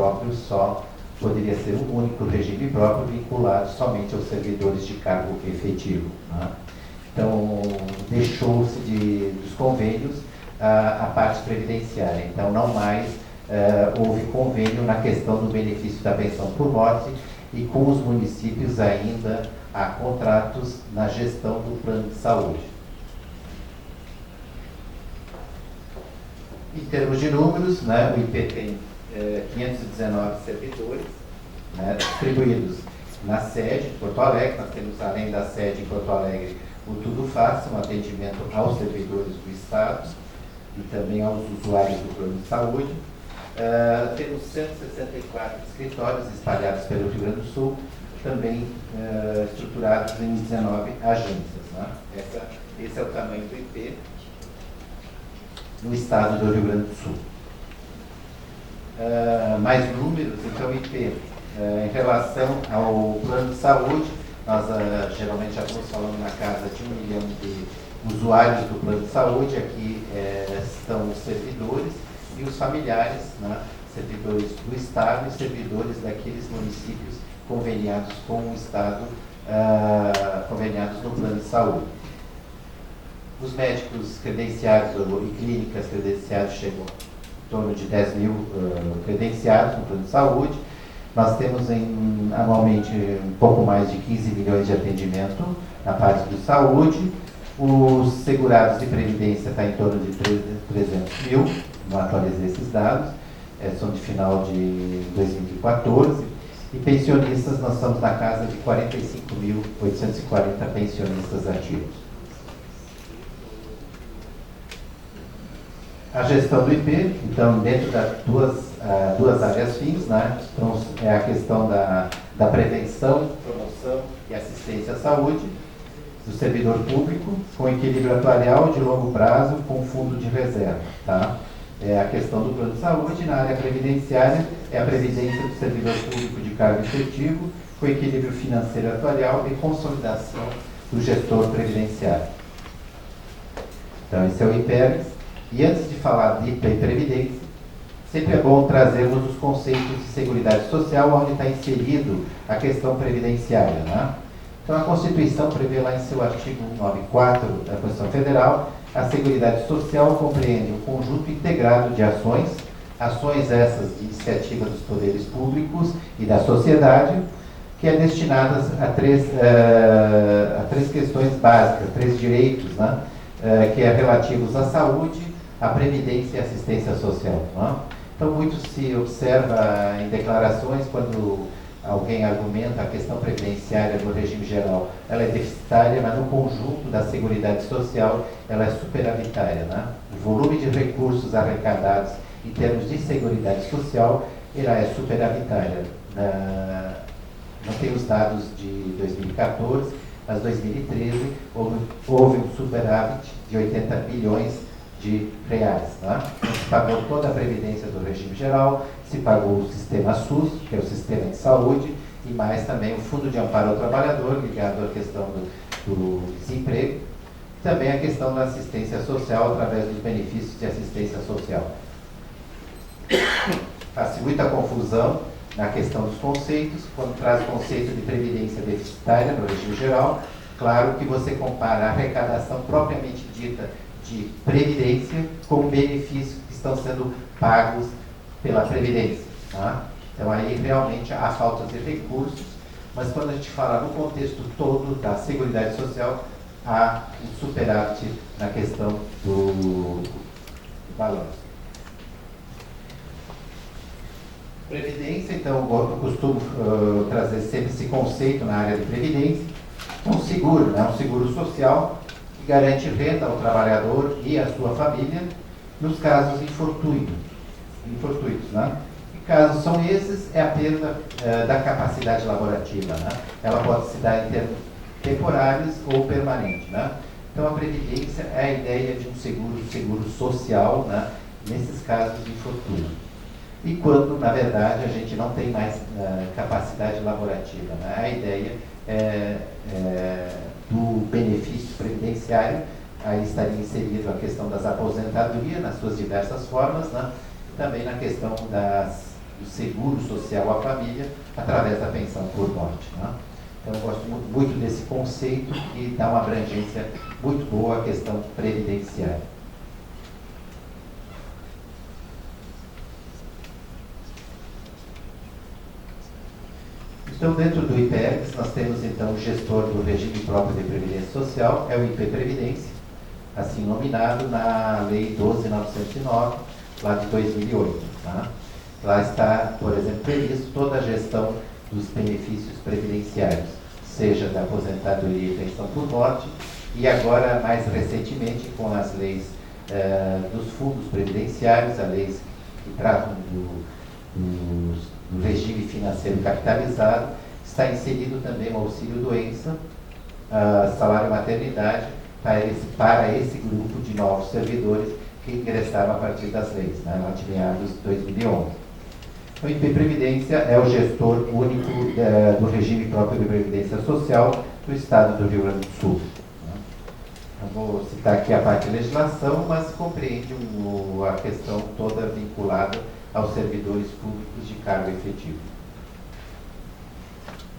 próprio só poderia ser um único regime próprio vinculado somente aos servidores de cargo efetivo, né? Então, deixou-se dos convênios a parte previdenciária. Então, não mais houve convênio na questão do benefício da pensão por morte, e com os municípios ainda há contratos na gestão do plano de saúde. Em termos de números, né, o IP tem 519 servidores, né, distribuídos na sede de Porto Alegre. Nós temos, além da sede em Porto Alegre, o Tudo Faz, um atendimento aos servidores do Estado e também aos usuários do plano de saúde. Temos 164 escritórios espalhados pelo Rio Grande do Sul, também estruturados em 19 agências, né? Esse é o tamanho do IP no estado do Rio Grande do Sul. Mais números, então, o IP, em relação ao plano de saúde, nós geralmente já estamos falando na casa de 1 milhão de usuários do plano de saúde. Aqui estão os servidores e os familiares, né, servidores do Estado e servidores daqueles municípios conveniados com o Estado, conveniados no plano de saúde. Os médicos credenciados e clínicas credenciados chegam em torno de 10 mil credenciados no plano de saúde. Nós temos anualmente um pouco mais de 15 milhões de atendimento na parte de saúde. Os segurados de previdência está em torno de 300 mil, não atualizei esses dados, são de final de 2014. E pensionistas, nós estamos na casa de 45.840 pensionistas ativos. A gestão do IP, então, dentro das duas áreas fins, né? Então, é a questão da prevenção, promoção e assistência à saúde do servidor público, com equilíbrio atuarial de longo prazo, com fundo de reserva, tá? É a questão do plano de saúde. Na área previdenciária, é a previdência do servidor público de cargo efetivo, com equilíbrio financeiro atuarial e consolidação do gestor previdenciário. Então, esse é o IPERES. E antes de falar de IPA e previdência, sempre é bom trazermos os conceitos de seguridade social, onde está inserido a questão previdenciária, né? Então, a Constituição prevê lá em seu artigo 194 da Constituição Federal: a Seguridade Social compreende um conjunto integrado de ações essas de iniciativa dos poderes públicos e da sociedade, que é destinadas a três questões básicas, 3 direitos, né? Que é relativos à saúde, à previdência e assistência social, né? Então, muito se observa em declarações, quando alguém argumenta a questão previdenciária no regime geral, ela é deficitária, mas no conjunto da Seguridade Social ela é superavitária, né? O volume de recursos arrecadados em termos de Seguridade Social, ela é superavitária. Não tem os dados de 2014, mas 2013 houve um superávit de 80 bilhões de reais, né? Se pagou toda a previdência do regime geral, se pagou o sistema SUS, que é o sistema de saúde, e mais também o Fundo de Amparo ao Trabalhador, ligado à questão do desemprego, também a questão da assistência social através dos benefícios de assistência social. Faz muita confusão na questão dos conceitos, quando traz o conceito de previdência deficitária no regime geral. Claro que você compara a arrecadação propriamente dita de previdência com benefícios que estão sendo pagos pela previdência, tá? Então aí realmente há falta de recursos, mas quando a gente fala no contexto todo da Seguridade Social, há um superávit na questão do valor. Previdência, então, eu costumo trazer sempre esse conceito na área de previdência. Um seguro, né? Um seguro social que garante renda ao trabalhador e à sua família nos casos de infortúnios, né? Que casos são esses? É a perda da capacidade laborativa, né? Ela pode se dar em termos temporários ou permanentes, né? Então, a previdência é a ideia de um seguro social, né? Nesses casos de infortúnio. E quando, na verdade, a gente não tem mais capacidade laborativa, né? A ideia do benefício previdenciário, aí estaria inserido a questão das aposentadorias nas suas diversas formas, né? E também na questão do seguro social à família através da pensão por morte. Né? Então, eu gosto muito desse conceito que dá uma abrangência muito boa à questão previdenciária. Então, dentro do IPEX, nós temos então o gestor do regime próprio de previdência social, é o IP Previdência, assim nominado na Lei 12.909, lá de 2008. Tá? Lá está, por exemplo, previsto toda a gestão dos benefícios previdenciários, seja da aposentadoria e pensão por morte, e agora, mais recentemente, com as leis dos fundos previdenciários, as leis que tratam do regime financeiro capitalizado, está inserido também o auxílio-doença, salário maternidade, para esse grupo de novos servidores que ingressaram a partir das leis, né, lá de meados de 2011. O IP Previdência é o gestor único do regime próprio de previdência social do Estado do Rio Grande do Sul. Não vou citar aqui a parte de legislação, mas compreende a questão toda vinculada aos servidores públicos de cargo efetivo.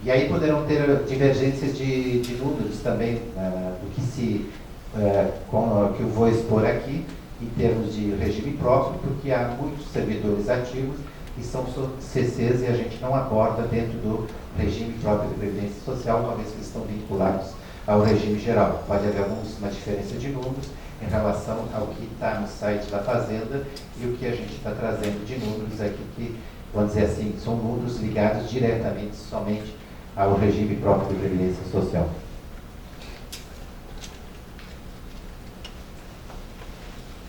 E aí poderão ter divergências de números também, do que eu vou expor aqui, em termos de regime próprio, porque há muitos servidores ativos que são CCs e a gente não aborda dentro do regime próprio de previdência social, uma vez que eles estão vinculados ao regime geral. Pode haver uma diferença de números em relação ao que está no site da Fazenda e o que a gente está trazendo de números aqui, que, vamos dizer assim, são números ligados diretamente somente ao regime próprio de previdência social.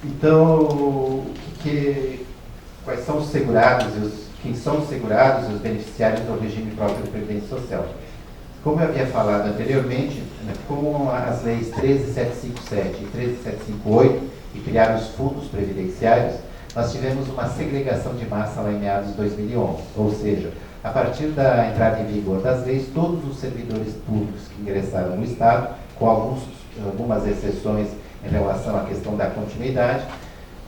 Então, quais são os segurados quem são os segurados e os beneficiários do regime próprio de previdência social? Como eu havia falado anteriormente, com as leis 13757 e 13758, que criaram os fundos previdenciários, nós tivemos uma segregação de massa lá em meados de 2011. Ou seja, a partir da entrada em vigor das leis, todos os servidores públicos que ingressaram no Estado, com algumas exceções em relação à questão da continuidade,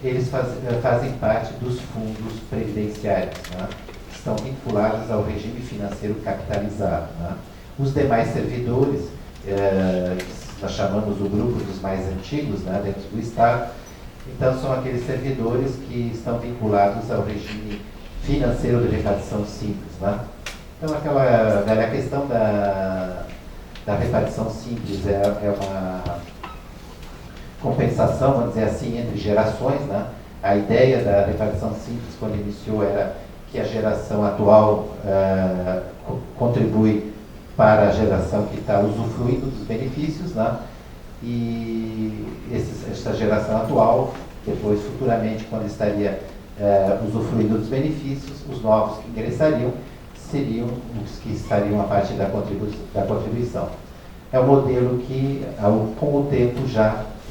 eles fazem parte dos fundos previdenciários, né, que estão vinculados ao regime financeiro capitalizado. Né. Os demais servidores, nós chamamos o grupo dos mais antigos, né, dentro do Estado, então são aqueles servidores que estão vinculados ao regime financeiro de repartição simples. Né. Então aquela velha questão da repartição simples é uma compensação, vamos dizer assim, entre gerações. Né. A ideia da repartição simples, quando iniciou, era que a geração atual contribui para a geração que está usufruindo dos benefícios, né? E essa geração atual, depois, futuramente, quando estaria usufruindo dos benefícios, os novos que ingressariam seriam os que estariam a partir da contribuição. É um modelo que, com o tempo,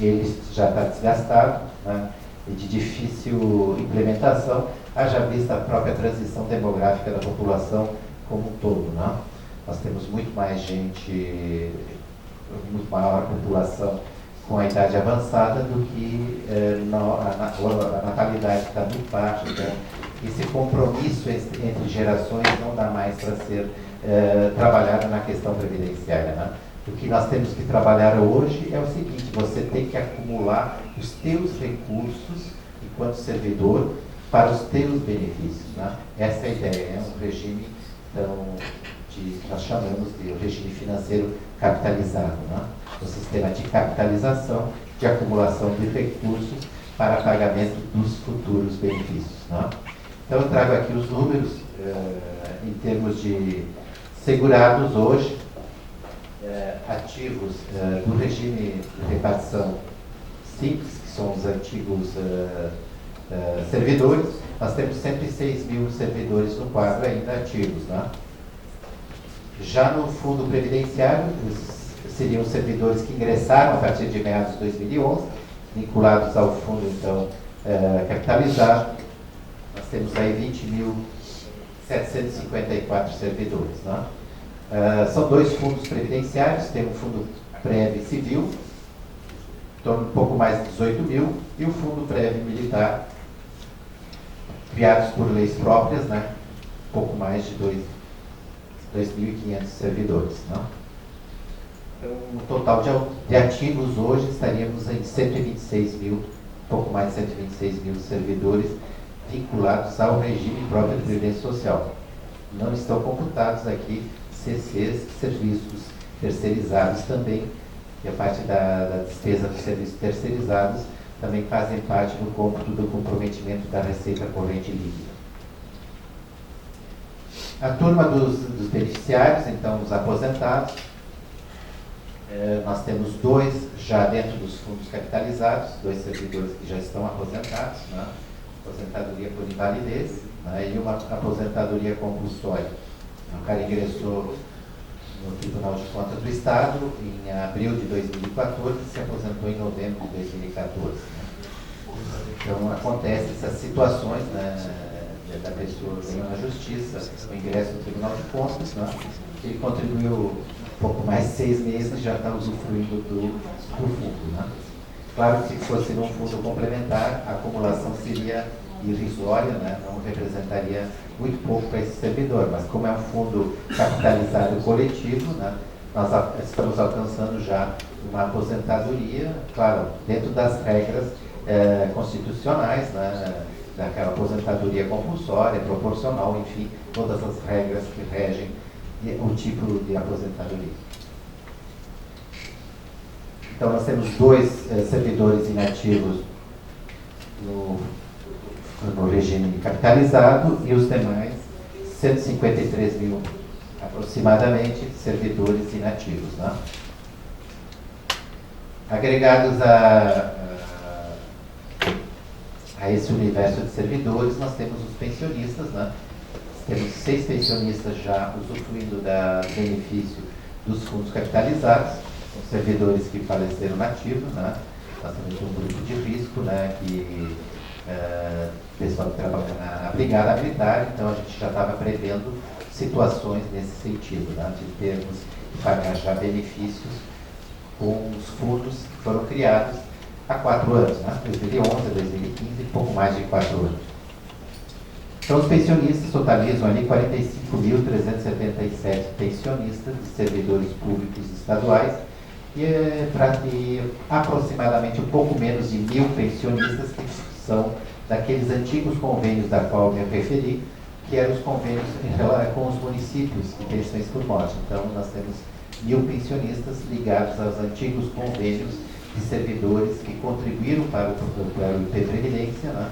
ele já está desgastado, né? E de difícil implementação, haja vista a própria transição demográfica da população como um todo, né? Nós temos muito mais gente, muito maior população com a idade avançada do que a natalidade está muito baixa. Então, esse compromisso entre gerações não dá mais para ser trabalhado na questão previdenciária. Né? O que nós temos que trabalhar hoje é o seguinte: você tem que acumular os teus recursos enquanto servidor para os teus benefícios. Né? Essa é a ideia, é um regime nós chamamos de regime financeiro capitalizado, né? O sistema de capitalização, de acumulação de recursos para pagamento dos futuros benefícios. Né? Então eu trago aqui os números em termos de segurados hoje, ativos do regime de repartição simples, que são os antigos servidores. Nós temos 106 mil servidores no quadro ainda ativos. Né? Já no fundo previdenciário, seriam os servidores que ingressaram a partir de meados de 2011, vinculados ao fundo, então, capitalizado. Nós temos aí 20.754 servidores. Né? São dois fundos previdenciários, tem um fundo Prev Civil, em torno de um pouco mais de 18 mil, e o fundo Prev Militar, criados por leis próprias, né? pouco mais de 2.500 servidores. Não? Então, o total de ativos hoje estaríamos em 126 mil, pouco mais de 126 mil servidores vinculados ao regime próprio de previdência social. Não estão computados aqui CCs, serviços terceirizados também, e a parte da despesa dos serviços terceirizados também fazem parte do cômputo do comprometimento da receita corrente líquida. A turma dos beneficiários, então, os aposentados, nós temos 2 já dentro dos fundos capitalizados, 2 servidores que já estão aposentados, né? Aposentadoria por invalidez, né? E uma aposentadoria compulsória. O cara ingressou no Tribunal de Contas do Estado em abril de 2014 e se aposentou em novembro de 2014. Né? Então, acontecem essas situações, né, da pessoa que na Justiça, o ingresso no Tribunal de Contas, né? Ele contribuiu um pouco mais de 6 meses e já está usufruindo do fundo. Né? Claro que se fosse num fundo complementar, a acumulação seria irrisória, né? Não representaria muito pouco para esse servidor, mas como é um fundo capitalizado coletivo, né? Nós estamos alcançando já uma aposentadoria, claro, dentro das regras constitucionais, né? Daquela aposentadoria compulsória, proporcional, enfim, todas as regras que regem o tipo de aposentadoria. Então, nós temos 2 servidores inativos no regime capitalizado e os demais 153 mil, aproximadamente, servidores inativos. Né? Agregados a esse universo de servidores, nós temos os pensionistas, né? Temos 6 pensionistas já usufruindo da benefício dos fundos capitalizados, os servidores que faleceram nativos, né? Nós temos um grupo de risco, né? Que pessoal que trabalha na Brigada Militar, então a gente já estava prevendo situações nesse sentido, né? De termos que pagar já benefícios com os fundos que foram criados há 4 anos, né? 2011, 2015, pouco mais de 4 anos. Então, os pensionistas totalizam ali 45.377 pensionistas de servidores públicos estaduais e aproximadamente um pouco menos de 1.000 pensionistas que são daqueles antigos convênios da qual eu me referi, que eram os convênios com os municípios de pensões por morte. Então, nós temos 1.000 pensionistas ligados aos antigos convênios de servidores que contribuíram para o IP Previdência, né?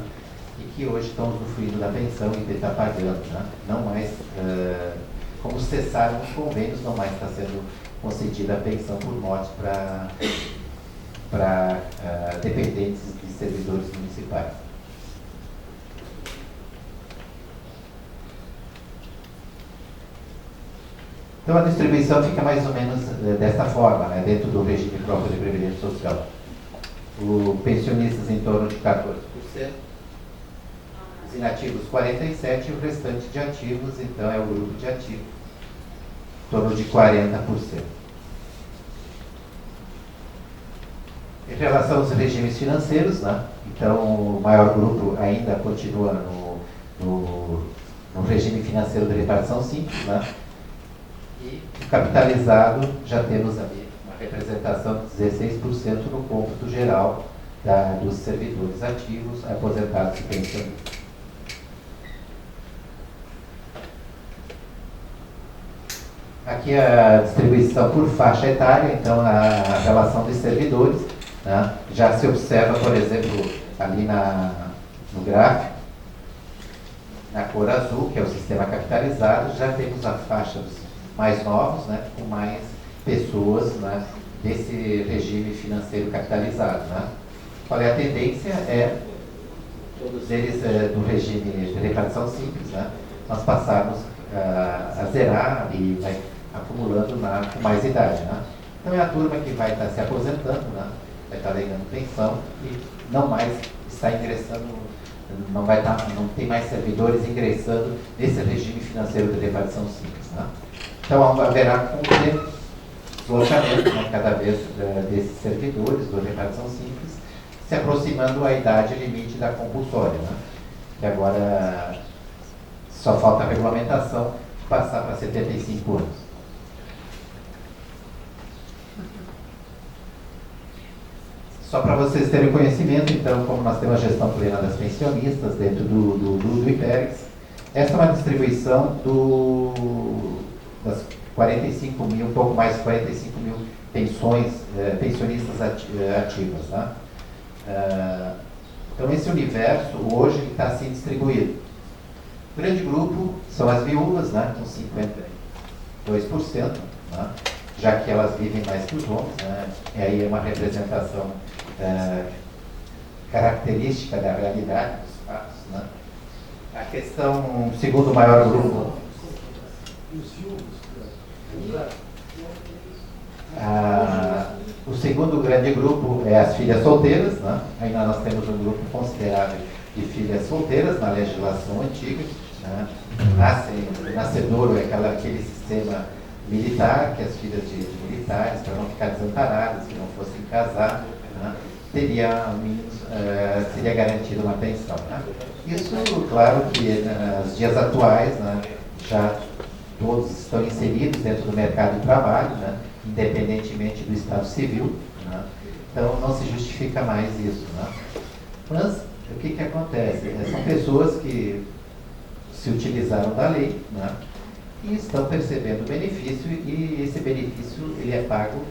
E que hoje estão usufruindo da pensão e IP está pagando. Né? Não mais, como cessaram os convênios, não mais está sendo concedida a pensão por morte para dependentes de servidores municipais. Então, a distribuição fica mais ou menos desta forma, né, dentro do regime próprio de previdência social. O pensionistas em torno de 14%, os inativos 47% e o restante de ativos, então, é o grupo de ativos, em torno de 40%. Em relação aos regimes financeiros, né, então, o maior grupo ainda continua no regime financeiro de repartição simples, né? E capitalizado, já temos ali uma representação de 16% no cômputo geral dos servidores ativos, aposentados e pensionistas. Aqui a distribuição por faixa etária, então a relação de servidores, né? Já se observa, por exemplo, ali no gráfico, na cor azul, que é o sistema capitalizado, já temos a faixa dos mais novos, né, com mais pessoas, né, desse regime financeiro capitalizado. Né. Qual é a tendência? Todos eles do regime de repartição simples, né, nós passarmos a zerar e vai acumulando com mais idade. Né. Então é a turma que vai estar se aposentando, né, vai estar legando pensão e não mais está ingressando, não tem mais servidores ingressando nesse regime financeiro de repartição simples. Né. Então, haverá com o tempo deslocamento, né, cada vez desses servidores do repartição simples, se aproximando à idade limite da compulsória, né, que agora Só falta a regulamentação passar para 75 anos. Só para vocês terem conhecimento, então, como nós temos a gestão plena das pensionistas dentro do IPERGS, essa é uma distribuição das 45 mil, um pouco mais de 45 mil pensionistas ativas. Tá? Então, esse universo hoje está assim distribuído. O grande grupo são as viúvas, né, com 52%, né, já que elas vivem mais que os homens, né, e aí é uma representação característica da realidade dos fatos. Né. A questão, o segundo maior grupo... O segundo grande grupo é as filhas solteiras, né? Ainda nós temos um grupo considerável de filhas solteiras na legislação antiga. Né? Nascedouro é aquele sistema militar, que as filhas de militares, para não ficar desamparadas, se não fossem casar, né? Seria garantida uma pensão. Né? Isso, claro que nos dias atuais, né, já todos estão inseridos dentro do mercado de trabalho, né, independentemente do estado civil, né, então não se justifica mais isso. Né. Mas o que acontece? São pessoas que se utilizaram da lei, né, e estão percebendo o benefício, e esse benefício ele é pago